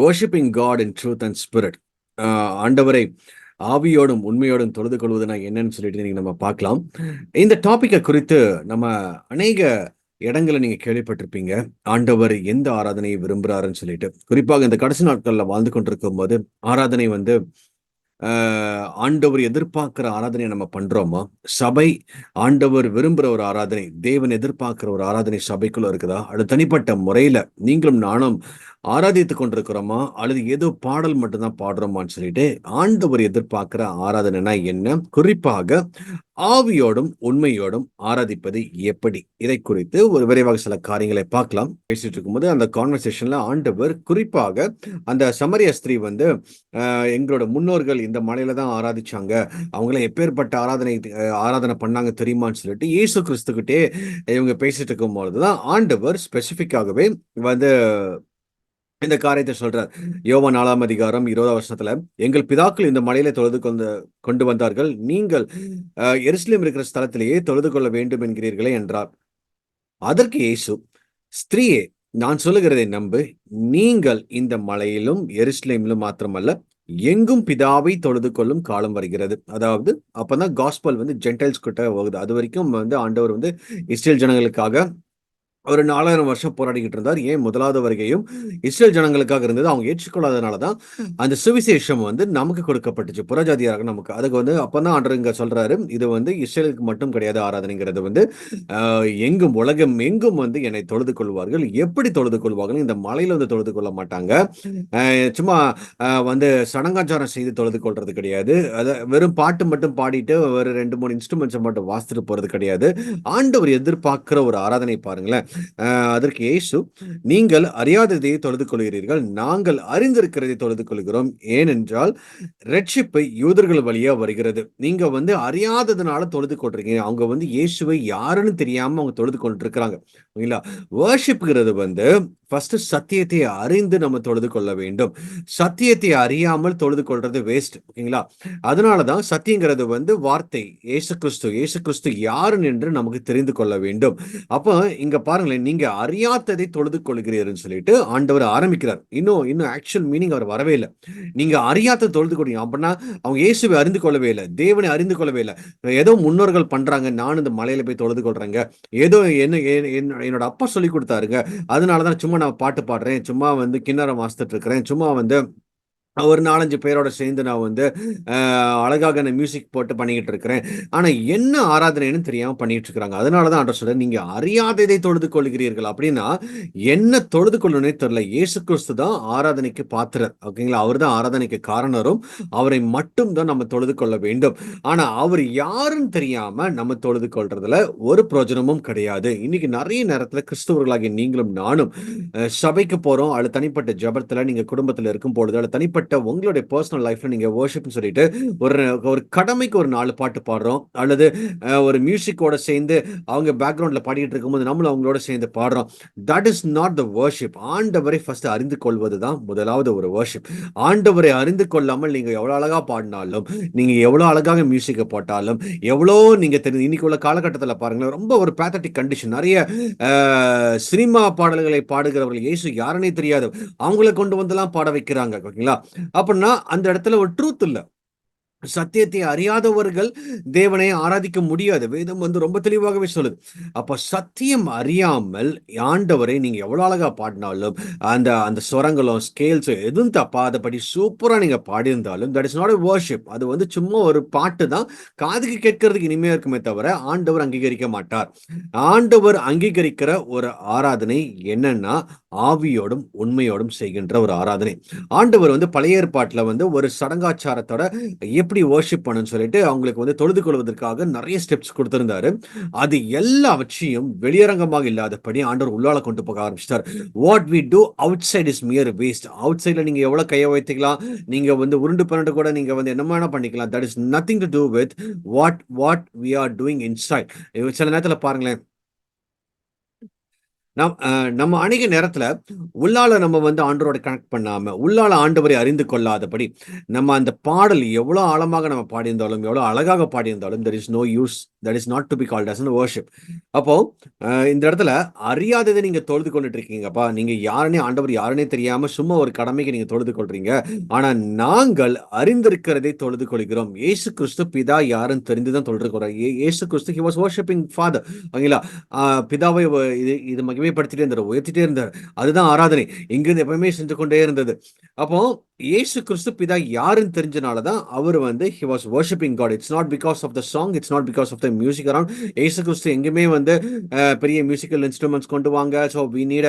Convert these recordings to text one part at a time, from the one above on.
Worshipping God in truth and spirit. ஆண்டவரை ஆவியோடும் உண்மையோடும் தொழுது கொள்வதுனா என்னன்னு சொல்லிட்டு நீங்க நம்ம பார்க்கலாம். இந்த டாபிக்கை குறித்து நம்ம அநேக இடங்களை நீங்க கேள்விப்பட்டிருப்பீங்க. ஆண்டவர் எந்த ஆராதனையை விரும்புறாருன்னு சொல்லிட்டு, குறிப்பாக இந்த கடைசி நாட்கள்ல வாழ்ந்து கொண்டிருக்கும் போது ஆராதனை வந்து ஆண்டவர் எதிர்பார்க்கிற ஆராதனையை நம்ம பண்றோமா? சபை ஆண்டவர் விரும்புற ஒரு ஆராதனை, தேவன் எதிர்பார்க்கிற ஒரு ஆராதனை சபைக்குள்ள இருக்குதா? அது தனிப்பட்ட முறையில நீங்களும் நானும் ஆராதித்துக் கொண்டிருக்கிறோமா, அல்லது ஏதோ பாடல் மட்டும்தான் பாடுறோமான்னு சொல்லிட்டு ஆண்டவர் எதிர்பார்க்கிற ஆராதனைனா என்ன? குறிப்பாக ஆவியோடும் உண்மையோடும் ஆராதிப்பது எப்படி? இதை குறித்து ஒரு விரைவாக சில காரியங்களை பார்க்கலாம். பேசிட்டு இருக்கும்போது அந்த கான்வர்சேஷன்ல ஆண்டவர் குறிப்பாக அந்த சமரிய ஸ்திரீ வந்து எங்களோட முன்னோர்கள் இந்த மலையில தான் ஆராதிச்சாங்க, அவங்கள எப்பேற்பட்ட ஆராதனை பண்ணாங்க தெரியுமான்னு சொல்லிட்டு இயேசு கிறிஸ்துக்கிட்டே இவங்க பேசிட்டு இருக்கும் பொழுதுதான் ஆண்டவர் ஸ்பெசிபிக்காகவே வந்து இந்த காரியத்தை சொல்றார். யோவான் 4ஆம் அதிகாரம் 20ஆம் வசனத்துல, எங்கள் பிதாக்கள் இந்த மலையில தொழுது கொண்டு வந்தார்கள், நீங்கள் எருசலேம் இருக்கிற ஸ்தலத்திலேயே தொழுது கொள்ள வேண்டும் என்கிறீர்களே என்றார். அதற்கு இயேசு, ஸ்திரீயே, நான் சொல்லுகிறதை நம்பு, நீங்கள் இந்த மலையிலும் எருசலேமிலும் மாத்திரமல்ல, எங்கும் பிதாவை தொழுது கொள்ளும் காலம் வருகிறது. அதாவது அப்பதான் காஸ்பல் வந்து ஜென்டைல்ஸ் கிட்ட போகுது. அது வரைக்கும் வந்து ஆண்டவர் வந்து இஸ்ரேல் ஜனங்களுக்காக ஒரு 4000 வருஷம் போராடிக்கிட்டு இருந்தார். ஏன்? முதலாவது வருகையும் இஸ்ரேல் ஜனங்களுக்காக இருந்தது. அவங்க ஏற்றுக்கொள்ளாதனாலதான் அந்த சுவிசேஷம் வந்து நமக்கு கொடுக்கப்பட்டுச்சு, புறஜாதியாக நமக்கு. அதுக்கு வந்து அப்பதான் ஆண்டவர் இங்க சொல்றாரு, இது வந்து இஸ்ரேலுக்கு மட்டும் கிடையாது ஆராதனைங்கிறது வந்து எங்கும், உலகம் எங்கும் வந்து என்னை தொழுது கொள்வார்கள். எப்படி தொழுது கொள்வார்கள்? இந்த மலையில வந்து தொழுது கொள்ள மாட்டாங்க, சும்மா வந்து சடங்காச்சாரம் செய்து தொழுது கொள்றது கிடையாது, அதை வெறும் பாட்டு மட்டும் பாடிட்டு ஒரு 2-3 இன்ஸ்ட்ருமெண்ட்ஸை மட்டும் வாசித்துட்டு போறது கிடையாது. ஆண்டவர் எதிர்பார்க்கிற ஒரு ஆராதனை பாருங்களேன். அதற்கு இயேசு, நீங்கள் அறியாததை தொழுது கொள்கிறீர்கள், நாங்கள் அறிந்திருக்கிறதை தொழுது கொள்கிறோம், ஏனென்றால் ரட்சிப்பு யூதர்கள் வழியா வருகிறது. நீங்க வந்து அறியாததுனால தொழுது கொள்றீங்க. அவங்க வந்து இயேசுவை யாருன்னு தெரியாம அவங்க தொழுது கொண்டு இருக்கிறாங்க. வர்ஷிப்ங்கிறது வந்து ஃபர்ஸ்ட் சத்தியத்தை அறிந்து நம்ம தொழுது கொள்ள வேண்டும். சத்தியத்தை அறியாமல் தொழுது கொள்றது வேஸ்ட். ஓகேங்களா? அதனாலதான் சத்தியங்கிறது வந்து வார்த்தை, இயேசு கிறிஸ்து யாருன்னு என்று நமக்கு தெரிந்து கொள்ள வேண்டும். அப்போ இங்க பாருங்களேன், நீங்க அறியாததை தொழுது கொள்கிறீர்கள் சொல்லிட்டு ஆண்டவர் ஆரம்பிக்கிறார். இன்னும் ஆக்சுவல் மீனிங் அவர் வரவே இல்லை. நீங்க அறியாத தொழுது கொள்றீங்க அப்படின்னா அவங்க இயேசுவை அறிந்து கொள்ளவே இல்லை, தேவனை அறிந்து கொள்ளவே இல்லை. ஏதோ முன்னோர்கள் பண்றாங்க, நான் இந்த மலையில போய் தொழுது கொள்றேங்க, ஏதோ என்னோட அப்பா சொல்லி கொடுத்தாருங்க, அதனாலதான் சும்மா நான் பாட்டு பாடுறேன், சும்மா வந்து கிண்ணறம் வாசித்துட்டு இருக்கிறேன், சும்மா வந்து ஒரு 4-5 பேரோட சேர்ந்து நான் வந்து அழகாக மியூசிக் போட்டு பண்ணிக்கிட்டு இருக்கிறேன். ஆனா என்ன ஆராதனைன்னு தெரியாம பண்ணிட்டு இருக்கிறாங்க. அதனாலதான் ஆண்டவர் சொல்றார், நீங்க அறியாததை தொழுது கொள்கிறீர்கள். அப்படின்னா என்ன தொழுது கொள்ளணும்னே தெரியல. இயேசு கிறிஸ்து தான் ஆராதனைக்கு பாத்திரர். ஓகேங்களா? அவர் தான் ஆராதனைக்கு காரணரும், அவரை மட்டும் தான் நம்ம தொழுது கொள்ள வேண்டும். ஆனா அவர் யாருன்னு தெரியாம நம்ம தொழுது கொள்றதுல ஒரு பிரயோஜனமும் கிடையாது. இன்னைக்கு நிறைய நேரத்துல கிறிஸ்தவர்களாகிய நீங்களும் நானும் சபைக்கு போறோம், அல்லது தனிப்பட்ட ஜபத்துல நீங்க குடும்பத்துல இருக்கும் பொழுது, அல்லது தனிப்பட்ட உங்களுடைய பர்சனல் லைஃப்ல நீங்க வர்ஷிப்னு சொல்லிட்டு ஒரு கடமைக்கு ஒரு 4 பாட்டு பாடுறோம், அல்லது ஒரு மியூசிக்கோட சேர்ந்து அவங்க பேக்ரவுண்ட்ல பாடிட்டு இருக்கும்போது நம்மளும் அவங்களோட சேர்ந்து பாடுறோம். That is not the worship. ஆண்டவரை ஃபர்ஸ்ட் அறிந்து கொள்வதுதான் முதலாவது ஒரு வர்ஷிப். ஆண்டவரை அறிந்து கொள்ளாமல் நீங்க எவ்வளவு அழகா பாடினாலும், நீங்க எவ்வளவு அழகாக மியூசிக்கை போட்டாலும், எவ்வளோ நீங்க தெரிஞ்சு இன்னைக்கு உள்ள காலகட்டத்தில் பாருங்களேன், ரொம்ப ஒரு பேத்தட்டிக் கண்டிஷன். நிறைய சினிமா பாடல்களை பாடுகிறவர்கள் இயேசு யாருன்னே தெரியாது, அவங்களை கொண்டு வந்துலாம் பாட வைக்கிறாங்க. ஓகேங்களா? அப்படின்னா அந்த இடத்துல ஒரு ட்ரூத் இல்ல. சத்தியத்தை அறியாதவர்கள் தேவனை ஆராதிக்க முடியாது. வேதம் வந்து ரொம்ப தெளிவாகவே சொல்லுது. அப்ப சத்தியம் அறியாமல் ஆண்டவரை நீங்க எவ்வளவு அழகா பாடினாலும், அந்த அந்த சொரங்களும் ஸ்கேல்ஸ் எதுவும் தப்பாதபடி சூப்பரா நீங்க பாடியிருந்தாலும், that is not a worship. அது வந்து சும்மா ஒரு பாட்டு தான், காதுக்கு கேட்கறதுக்கு இனிமையா இருக்குமே தவிர ஆண்டவர் அங்கீகரிக்க மாட்டார். ஆண்டவர் அங்கீகரிக்கிற ஒரு ஆராதனை என்னன்னா ஆவியோடும் உண்மையோடும் செய்கின்ற ஒரு ஆராதனை. ஆண்டவர் வந்து பழைய ஏற்பாட்டுல வந்து ஒரு சடங்காச்சாரத்தோட எப்படி வர்ஷிப் பண்ணணும்னு சொல்லிட்டு அவங்களுக்கு வந்து தொழுது கொள்வதற்காக நிறைய ஸ்டெப்ஸ் கொடுத்திருந்தாரு. அது எல்லாவற்றையும் வெளியரங்கமாக இல்லாதபடி ஆண்டவர் உள்ளால கொண்டு போக ஆரம்பிச்சிட்டார். What we do outside is mere waste. அவுட் சைட்ல நீங்க எவ்வளவு கையை வைத்துக்கலாம், நீங்க வந்து உருண்டு பரண்டு கூட நீங்க வந்து என்ன வேணா பண்ணிக்கலாம். That is nothing to do with what we are doing inside. சில நேரத்துல பாருங்களேன், நம்ம அநேக நேரத்துல உள்ளால நம்ம வந்து ஆண்டவரோட கனெக்ட் பண்ணாம, உள்ளால ஆண்டவரை அறிந்து கொள்ளாதபடி, நம்ம அந்த பாடல் எவ்வளவு ஆழமாக நம்ம பாடியிருந்தாலும், எவ்வளவு அழகாக பாடியிருந்தாலும் there is no use. That is not to be called as worship. அப்போ இந்த இடத்துல அறியாததை நீங்க தொழுது கொண்டுட்டு இருக்கீங்கப்பா. நீங்க யாருனே ஆண்டவர் யாருனே தெரியாம சும்மா ஒரு கடமைக்கு நீங்க தொழுது கொள்றீங்க. ஆனா நாங்கள் அறிந்திருக்கிறதை தொழுது கொள்கிறோம். இயேசு கிறிஸ்து பிதா யாருன்னு தெரிந்துதான் தொழுது கொள்றார். இயேசு கிறிஸ்து he was worshiping father. ஓகேங்களா? பிதாவை இது மகிமைப்படுத்திட்டே இருந்தார், உயர்த்திட்டே இருந்தார். அதுதான் ஆராதனை. இங்கிருந்து எப்பவுமே சென்று கொண்டே இருந்தது. அப்போ இயேசு கிறிஸ்து பிதா யாருன்னு தெரிஞ்சனாலதான் அவர் வந்து he was worshiping God. It's not because of the song, it's not because of the music around. இயேசு கிறிஸ்து எங்கேயுமே வந்து பெரிய மியூசிக்கல் இன்ஸ்ட்ருமெண்ட்ஸ் கொண்டு வாங்க, ஸோ வி நீட்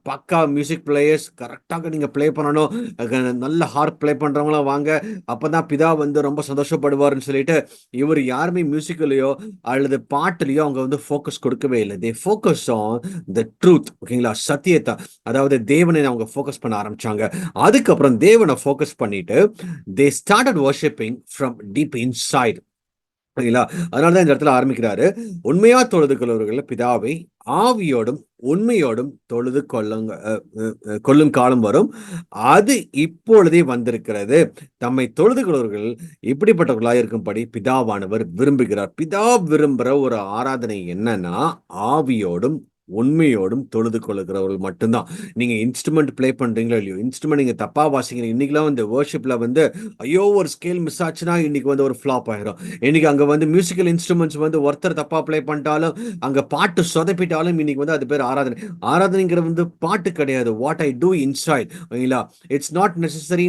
பக்கா மியூசிக் பிளேயர்ஸ், கரெக்டாக நீங்க ப்ளே பண்ணணும், நல்ல ஹார்ப் ப்ளே பண்றவங்களாம் வாங்க, அப்பதான் பிதா வந்து ரொம்ப சந்தோஷப்படுவார்னு சொல்லிட்டு இவர் யாருமே மியூசிக்கலையோ அல்லது பாட்டுலயோ அவங்க வந்து ஃபோக்கஸ் கொடுக்கவே இல்லை. தே ஃபோக்கஸ் ஆன் த ட்ரூத். ஓகேங்களா? சத்தியத்தை, அதாவது தேவனை அவங்க ஃபோக்கஸ் பண்ண ஆரம்பிச்சாங்க. அதுக்கப்புறம் தேவனை ஃபோக்கஸ் பண்ணிட்டு they started worshipping from deep inside. சரிங்களா? அதனாலதான் இந்த இடத்துல ஆரம்பிக்கிறாரு, உண்மையா தொழுது கொள்வர்கள் பிதாவை ஆவியோடும் உண்மையோடும் தொழுது கொள்ளும் காலம் வரும், அது இப்பொழுதே வந்திருக்கிறது. தம்மை தொழுது கொள்வர்கள் இப்படிப்பட்டவர்களாக இருக்கும்படி பிதாவானவர் விரும்புகிறார். பிதா விரும்புற ஒரு ஆராதனை என்னன்னா ஆவியோடும் உண்மையோடும் தொழுது கொள்ளுகிறவர்கள் மட்டும்தான். நீங்க இன்ஸ்ட்ருமெண்ட் பிளே பண்றீங்களோ இல்லையோ, இன்ஸ்ட்ருமெண்ட் நீங்க தப்பா வாசிக்கிறீங்க. இன்னைக்கெல்லாம் வந்து வர்ஷிப்ல வந்து ஐயோ ஒரு ஸ்கேல் மிஸ் ஆச்சுன்னா இன்னைக்கு வந்து ஒரு ஃபிளாப் ஆயிரும். இன்னைக்கு அங்க வந்து மியூசிக்கல் இன்ஸ்ட்ருமெண்ட்ஸ் வந்து ஒருத்தர் தப்பா பிளே பண்ணிட்டாலும், அங்க பாட்டு சொதப்பிட்டாலும் இன்னைக்கு வந்து அது பேர் ஆராதனை. ஆராதனைங்கிறது வந்து பாட்டு கிடையாது. What I do inside. ஓகேங்களா? இட்ஸ் நாட் நெசசரி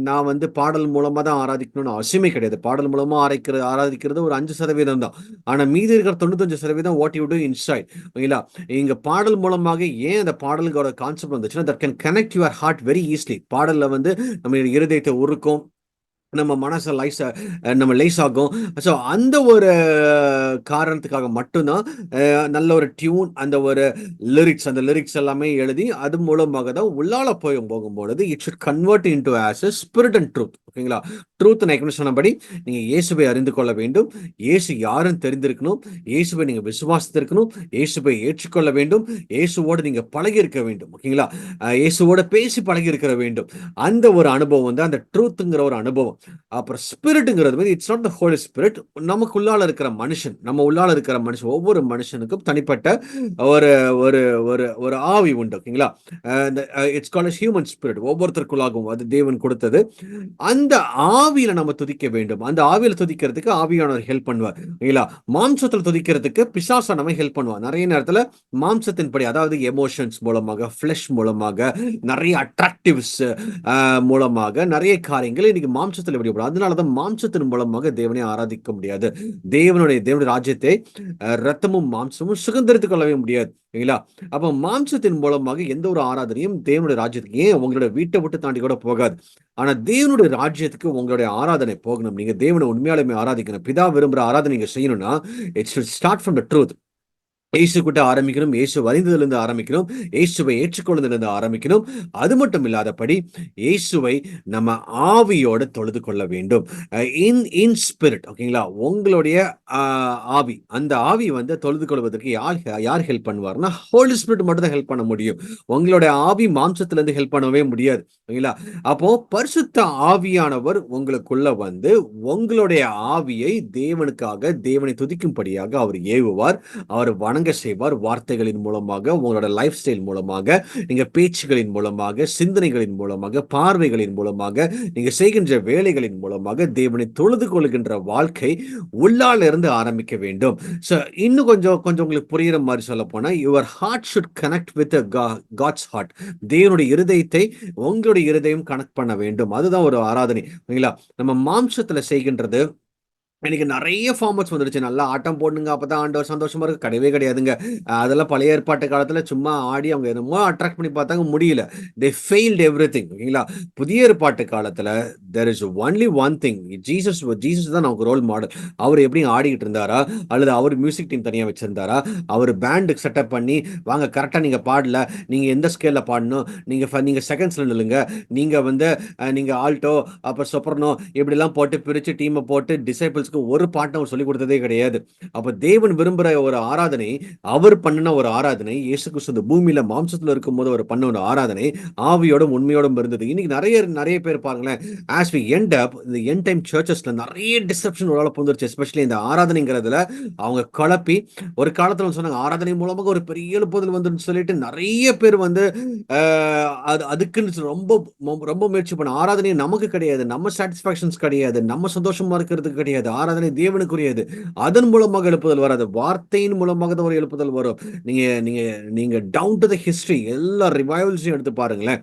நான் வந்து பாடல் மூலமா தான் ஆராதிக்கணும்னு அவசியமே கிடையாது. பாடல் மூலமா ஆராதிக்கிறது ஒரு 5% தான். ஆனா மீதி இருக்கிற 95% வாட் யூ டூ இன்சைட். ஓகேங்களா? இங்க பாடல் மூலமாக ஏன் அந்த பாடலுக்கோட கான்செப்ட் வந்துச்சுன்னா, that can connect your heart very easily. பாடல்ல வந்து நம்ம இருதயத்தை உருக்கும், நம்ம மனசை நம்ம லேஸ் ஆகும். ஸோ அந்த ஒரு காரணத்துக்காக மட்டும்தான் நல்ல ஒரு டியூன், அந்த ஒரு அந்த லிரிக்ஸ் எல்லாமே எழுதி அது மூலமாக தான் உள்ளால போகும்பொழுது it should convert into as a spirit and truth. ஓகேங்களா? ட்ரூத் நான் சொன்னபடி நீங்க இயேசுவை அறிந்து கொள்ள வேண்டும், இயேசு யாருன்னு தெரிந்திருக்கணும், இயேசுவை நீங்க விசுவாசித்திருக்கணும், இயேசுவை ஏற்றுக்கொள்ள வேண்டும், இயேசுவோடு நீங்க பழகி இருக்க வேண்டும். ஓகேங்களா? இயேசுவோட பேசி பழகி இருக்க வேண்டும். அந்த ஒரு அனுபவம் வந்து அந்த ட்ரூத்துங்கிற ஒரு அனுபவம். அப்புறம் ஸ்பிரிட்ங்கிறது வந்து it's not the holy spirit. நமக்குள்ளால இருக்கிற மனுஷன், நம்ம உள்ளால இருக்கிற மனுஷன், ஒவ்வொரு மனுஷனுக்கும் தனிப்பட்ட ஒரு ஒரு ஒரு ஒரு ஆவி உண்டு. ஓகேங்களா? It's called human spirit. ஒவ்வொருத்தருக்குள்ளாகவும் அது தேவன் கொடுத்தது. அந்த ஆவியில நம்ம துதிக்க வேண்டும். அந்த ஆவியில துதிக்கிறதுக்கு ஆவியானவர் ஹெல்ப் பண்ணுவார். ஓகேங்களா? மாம்சத்துல துதிக்கிறதுக்கு பிசாசானவன் ஹெல்ப் பண்ணுவார். நிறைய நேரத்துல மாம்சத்தின்படி, அதாவது எமோஷன்ஸ் மூலமாக, ஃபிளஷ் மூலமாக, நிறைய அட்ராக்டிவ்ஸ் மூலமாக நிறைய காரியங்கள் இன்னைக்கு மாம்சத்தில் வெளிப்படும். அதனாலதான் மாம்சத்தின் மூலமாக தேவனை ஆராதிக்க முடியாது. தேவனுடைய ராஜ்யத்தை ரத்தமும் மாம்சமும் சுதந்திரித்துக் கொள்ளவே முடியாது. இல்லைங்களா? அப்ப மாம்சத்தின் மூலமாக எந்த ஒரு ஆராதனையும் தேவனுடைய ராஜ்யத்துக்கு ஏன் உங்களுடைய வீட்டை விட்டு தாண்டி கூட போகாது. ஆனா தேவனுடைய ராஜ்யத்துக்கு உங்களுடைய ஆராதனை போகணும். நீங்க தேவனை உண்மையாலுமே ஆராதிக்கணும். பிதா விரும்புற ஆராதனை நீங்க செய்யணும்னா it should start from the truth. இயேசு கிட்ட ஆரம்பிக்கணும், இயேசு அறிந்ததிலிருந்து ஆரம்பிக்கணும், இயேசுவை ஏற்றுக்கொள்வதிலிருந்து ஆரம்பிக்கணும். அது மட்டும் இல்லாதபடி இயேசுவை நம்ம ஆவியோட தொழுது கொள்ள வேண்டும். In spirit. ஓகேங்களா? உங்களுடைய ஆவி, அந்த ஆவி வந்து தொழுது கொள்வதற்கு யார் ஹெல்ப் பண்ணுவார்னா ஹோலி ஸ்பிரிட் மட்டும் தான் ஹெல்ப் பண்ண முடியும். உங்களுடைய ஆவி மாம்சத்துல இருந்து ஹெல்ப் பண்ணவே முடியாது. ஓகேங்களா? அப்போ பரிசுத்த ஆவியானவர் உங்களுக்குள்ள வந்து உங்களுடைய ஆவியை தேவனுக்காக, தேவனை துதிக்கும்படியாக அவர் ஏவுவார், அவர் வணங்க செய்வார். வார்த்தைகளின் மூலமாக, உங்களோட லைஃப் ஸ்டைல் மூலமாக, நீங்க பேச்சுகளின் மூலமாக, சிந்தனைகளின் மூலமாக, பார்வைகளின் மூலமாக, நீங்க செய்கின்ற வேலைகளின் மூலமாக தேவனை தொழுது கொள்கின்ற வாழ்க்கை உள்ளால இருந்து ஆரம்பிக்க வேண்டும். இன்னும் கொஞ்சம் உங்களுக்கு புரியுற மாதிரி சொல்ல போனா, your heart should connect with God's heart. தேவனுடைய இருதயத்தை உங்களுடைய இருதயம் கனெக்ட் பண்ண வேண்டும். அதுதான் ஒரு ஆராதனை. நம்ம மாம்சத்துல செய்கின்றது இன்னைக்கு நிறைய ஃபார்மட்ஸ் வந்துருச்சு. நல்லா ஆட்டம் போடுங்க, அப்பதான் ஆண்டவர் சந்தோஷமா இருக்கு. கிடையவே கிடையாதுங்க. அதெல்லாம் பழைய ஏற்பாட்டு காலத்துல சும்மா ஆடி அவங்க என்னமோ அட்ராக்ட் பண்ணி பார்த்தாங்க, முடியல. They failed everything. ஓகேங்களா? புதிய ஏற்பாட்டு காலத்துல there is only one thing. Jesus தான் நமக்கு ரோல் மாடல். அவர் எப்படி ஆடிக்கிட்டு இருந்தாரா, அல்லது அவர் மியூசிக் டீம் தனியா வச்சிருந்தாரா, அவர் பேண்டு செட்டப் பண்ணி வாங்க கரெக்டா நீங்க பாடல, நீங்க எந்த ஸ்கேல்ல பாடணும், நீங்க செகண்ட்ஸ்ல நில்லுங்க, நீங்க வந்து நீங்க ஆல்டோ அப்புறம் சொப்ரனோ இப்படி எல்லாம் போட்டு பிரிச்சு டீமை போட்டு டிசைபிள்ஸ் சாங்ஸ்க்கு ஒரு பாட்டு அவர் சொல்லிக் கொடுத்ததே கிடையாது. அப்ப தேவன் விரும்புற ஒரு ஆராதனை, அவர் பண்ணுன ஒரு ஆராதனை, இயேசு கிறிஸ்து இந்த பூமியில மாம்சத்துல இருக்கும்போது அவர் பண்ண ஒரு ஆராதனை, ஆவியோடும் உண்மையோடும் இருந்தது. இன்னைக்கு நெறைய பேர் பாருங்களேன், ஆஸ் வி எண்ட் அப் இந்த எண்ட் டைம் சர்ச்சஸ்ல நெறைய டிசெப்ஷன் உள்ள புகுந்துருச்சு. எஸ்பெஷலி இந்த ஆராதனைங்கிறதுல அவங்க குழப்பி, ஒரு காலத்துல சொன்னாங்க ஆராதனை மூலமாக ஒரு பெரிய எழுப்புதல் வந்துருன்னு சொல்லிட்டு நெறைய பேர் வந்து அதுக்குன்னு ரொம்ப முயற்சி பண்ண. ஆராதனை நமக்கு கிடையாது, நம்ம சாட்டிஸ்பாக்சன்ஸ் கிடையாது, நம்ம சந்தோஷமா இருக்கிறதுக்கு கிடையாது. ஆராதனை தேவனுக்குரியது. அதன் மூலமாக எழுப்புதல் வராது, வார்த்தையின் மூலமாக தான் ஒரு எழுப்புதல் வரும். நீங்க நீங்க நீங்க டவுன் டு த ஹிஸ்டரி எல்லா ரிவைவல்ஸையும் எடுத்து பாருங்களேன்.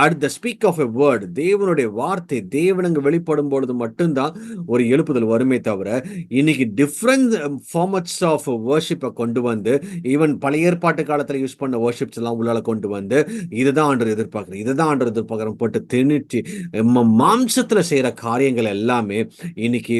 At the speak of a word, தேவனுடைய வார்த்தை தேவன் அங்கு வெளிப்படும் பொழுது மட்டும்தான் ஒரு எழுப்புதல் வருமே தவிர, இன்னைக்கு டிஃப்ரெண்ட் ஃபார்மட்ஸ் ஆஃப் வர்ஷிப்பை கொண்டு வந்து, ஈவன் பழைய ஏற்பாட்டு காலத்துல யூஸ் பண்ண வர்ஷிப்ஸ் எல்லாம் உள்ளால கொண்டு வந்து, இதுதான் ஆண்டவர் எதிர்பார்க்கிறேன், இதுதான் ஆண்டவர் எதிர்பார்க்கிறேன் போட்டு திணிச்சு மாம்சத்துல செய்யற காரியங்கள் எல்லாமே இன்னைக்கு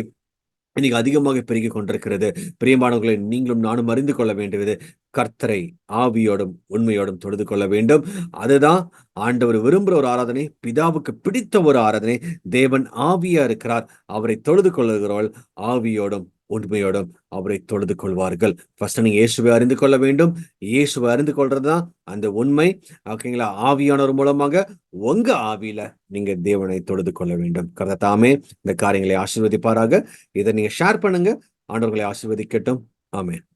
இன்னைக்கு அதிகமாக பெருகிக் கொண்டிருக்கிறது. பிரியமானவர்களை, நீங்களும் நானும் அறிந்து கொள்ள வேண்டியது, கர்த்தரை ஆவியோடும் உண்மையோடும் தொழுது கொள்ள வேண்டும். அதுதான் ஆண்டவர் விரும்புகிற ஒரு ஆராதனை, பிதாவுக்கு பிடித்த ஒரு ஆராதனை. தேவன் ஆவியா இருக்கிறார், அவரை தொழுது கொள்ளுகிறவர்கள் ஆவியோடும் உண்மையோடும் அவரை தொழுது கொள்வார்கள். ஃபர்ஸ்ட் நீங்க இயேசுவை அறிந்து கொள்ள வேண்டும். இயேசுவை அறிந்து கொள்றதுதான் அந்த உண்மை. ஓகேங்களா? ஆவியானவர் மூலமாக உங்க ஆவியில நீங்க தேவனை தொழுது கொள்ள வேண்டும். கர்த்தர் தாமே இந்த காரியங்களை ஆசீர்வதிப்பாராக. இதை நீங்க ஷேர் பண்ணுங்க. ஆண்டவர்களை ஆசீர்வதிக்கட்டும். ஆமென்.